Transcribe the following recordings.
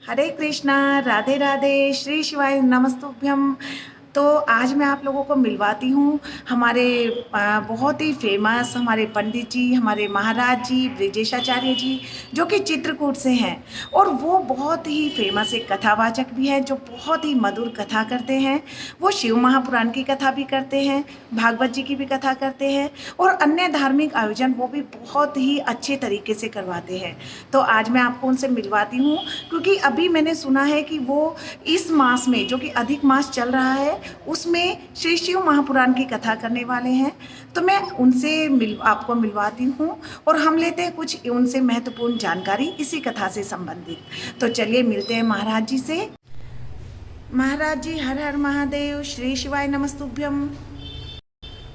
हरे कृष्णा, राधे राधे, श्री शिवाय नमस्तुभ्यम। तो आज मैं आप लोगों को मिलवाती हूँ हमारे बहुत ही फेमस हमारे पंडित जी, हमारे महाराज जी, ब्रिजेशाचार्य जी, जो कि चित्रकूट से हैं। और वो बहुत ही फेमस एक कथावाचक भी है, जो बहुत ही मधुर कथा करते हैं। वो शिव महापुराण की कथा भी करते हैं, भागवत जी की भी कथा करते हैं, और अन्य धार्मिक आयोजन वो भी बहुत ही अच्छे तरीके से करवाते हैं। तो आज मैं आपको उनसे मिलवाती हूँ, क्योंकि अभी मैंने सुना है कि वो इस मास में, जो कि अधिक मास चल रहा है, उसमें श्री शिव महापुराण की कथा करने वाले हैं। तो मैं उनसे आपको मिलवाती हूँ और हम लेते हैं कुछ उनसे महत्वपूर्ण जानकारी इसी कथा से संबंधित। तो चलिए मिलते हैं महाराज जी से। महाराज जी, हर हर महादेव, श्री शिवाय नमस्तुभ्यम।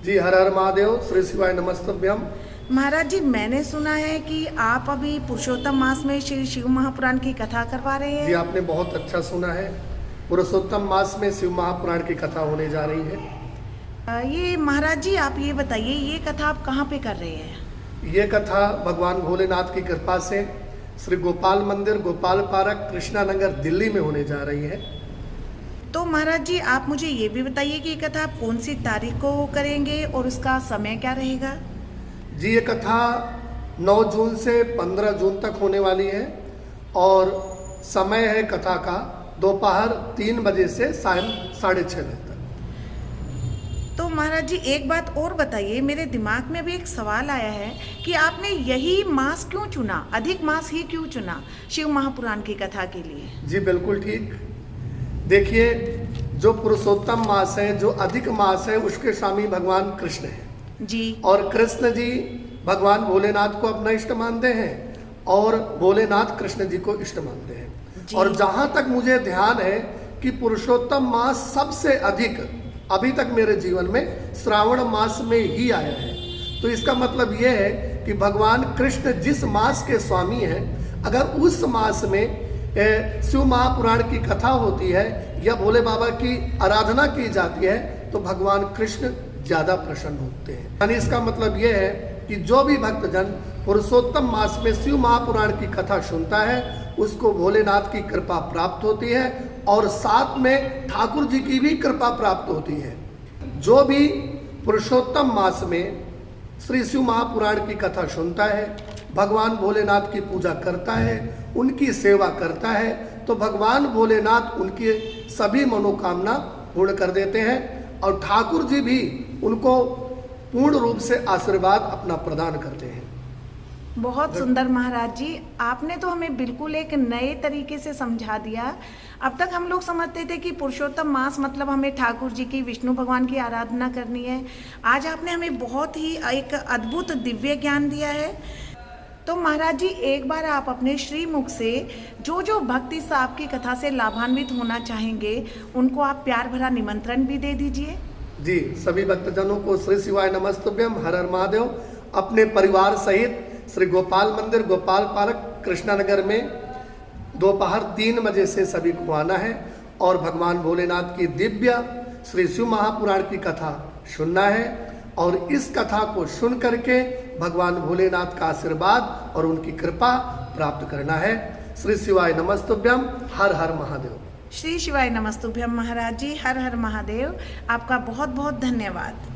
जी हर हर महादेव, श्री शिवाय नमस्तुभ्यम। महाराज जी, मैंने सुना है कि आप अभी पुरुषोत्तम मास में श्री शिव महापुराण की कथा करवा रहे हैं। जी आपने बहुत अच्छा सुना है। पुरुषोत्तम मास में शिव महापुराण की कथा होने जा रही है। ये महाराज जी, आप ये बताइए, ये कथा आप कहाँ पे कर रहे हैं? ये कथा भगवान भोलेनाथ की कृपा से श्री गोपाल मंदिर, गोपाल पार्क, कृष्णा नगर, दिल्ली में होने जा रही है। तो महाराज जी, आप मुझे ये भी बताइए कि ये कथा आप कौन सी तारीख को करेंगे और उसका समय क्या रहेगा? जी ये कथा 9 जून से 15 जून तक होने वाली है और समय है कथा का दोपहर 3 बजे से शाम 6:30 बजे तक। तो महाराज जी, एक बात और बताइए, मेरे दिमाग में अभी एक सवाल आया है कि आपने यही मास क्यों चुना, अधिक मास ही क्यों चुना शिव महापुराण की कथा के लिए? जी बिल्कुल ठीक। देखिए, जो पुरुषोत्तम मास है, जो अधिक मास है, उसके स्वामी भगवान कृष्ण हैं जी। और कृष्ण जी भगवान भोलेनाथ को अपना इष्ट मानते हैं और भोलेनाथ कृष्ण जी को इष्ट मानते हैं। और जहां तक मुझे ध्यान है कि पुरुषोत्तम मास सबसे अधिक अभी तक मेरे जीवन में श्रावण मास में ही आया है। तो इसका मतलब यह है कि भगवान कृष्ण जिस मास के स्वामी हैं, अगर उस मास में शिव महापुराण की कथा होती है या भोले बाबा की आराधना की जाती है, तो भगवान कृष्ण ज्यादा प्रसन्न होते हैं। यानी इसका मतलब यह है कि जो भी भक्तजन पुरुषोत्तम मास में शिव महापुराण की कथा सुनता है, उसको भोलेनाथ की कृपा प्राप्त होती है और साथ में ठाकुर जी की भी कृपा प्राप्त होती है। जो भी पुरुषोत्तम मास में श्री शिव महापुराण की कथा सुनता है, भगवान भोलेनाथ की पूजा करता है, उनकी सेवा करता है, तो भगवान भोलेनाथ उनकी सभी मनोकामना पूर्ण कर देते हैं और ठाकुर जी भी उनको पूर्ण रूप से आशीर्वाद अपना प्रदान करते हैं। बहुत सुंदर महाराज जी, आपने तो हमें बिल्कुल एक नए तरीके से समझा दिया। अब तक हम लोग समझते थे कि पुरुषोत्तम मास मतलब हमें ठाकुर जी की, विष्णु भगवान की आराधना करनी है। आज आपने हमें बहुत ही एक अद्भुत दिव्य ज्ञान दिया है। तो महाराज जी, एक बार आप अपने श्रीमुख से जो जो भक्त इस आपकी कथा से लाभान्वित होना चाहेंगे, उनको आप प्यार भरा निमंत्रण भी दे दीजिए। जी, सभी भक्तजनों को श्री शिवाय नमस्तुभ्यम, हर हर महादेव। अपने परिवार सहित श्री गोपाल मंदिर, गोपाल पार्क, कृष्णा नगर में दोपहर 3 बजे से सभी को आना है और भगवान भोलेनाथ की दिव्य श्री शिव महापुराण की कथा सुनना है और इस कथा को सुन करके भगवान भोलेनाथ का आशीर्वाद और उनकी कृपा प्राप्त करना है। श्री शिवाय नमस्तुभ्यम, हर हर महादेव। श्री शिवाय नमस्तुभ्यम महाराज जी, हर हर महादेव। आपका बहुत बहुत धन्यवाद।